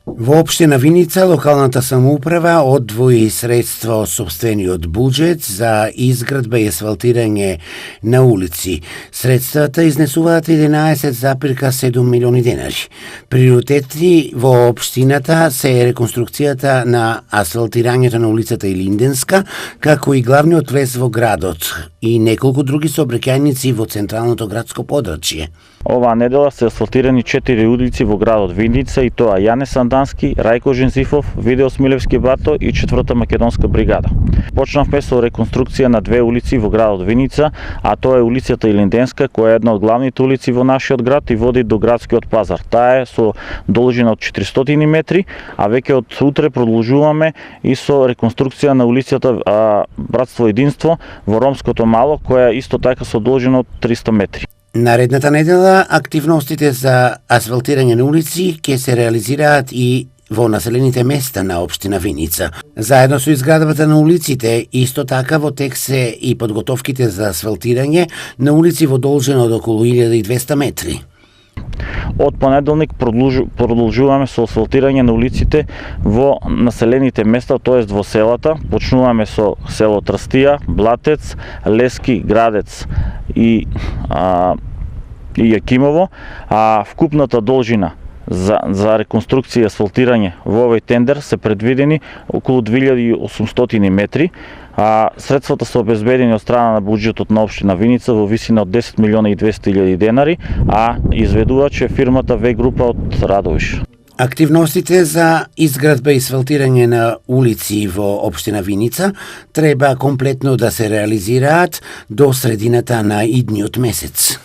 Во општина Виница, локалната самоуправа одвои средства од сопствениот буџет за изградба и асфалтирање на улици. Средствата изнесуваат 11,7 милиони денари. Приоритети во општината се реконструкцијата на асфалтирањето на улицата Илинденска, како и главниот влез во градот и неколку други сообраќајници во централното градско подрачје. Оваа недела се асфалтирани 4 улици во градот Виница, и тоа Јане Сандански, Рајко Жензифов, Видео Смилевски бато и 4-та македонска бригада. Почнавме со реконструкција на 2 улици во градот Виница, а тоа е улицата Илинденска, која е една од главните улици во нашиот град и води до градскиот пазар. Таа е со должина од 400 метри, а веќе од утре продолжуваме и со реконструкција на улицата Братство Единство во Ромското мало, која е исто така со должина од 300 метри. Наредната недела активностите за асфалтирање на улици ќе се реализираат и во населените места на општина Виница. Заедно со изградбата на улиците, исто така во тек се и подготовките за асфалтирање на улици во должина од околу 1200 метри. Од понеделник продолжуваме со асфалтирање на улиците во населените места, тоест во селата. Почнуваме со село Трстија, Блатец, Лески, Градец и Јакимово, а вкупната должина за реконструкција и асфалтирање во овој тендер се предвидени околу 2800 метри, а средствата се обезбедени од страна на буџетот на општина Виница во висина од 10 милиона и 200 илјади денари, а изведувач е фирмата В група од Радовиш. Активностите за изградба и асфалтирање на улици во општина Виница треба комплетно да се реализираат до средината на идниот месец.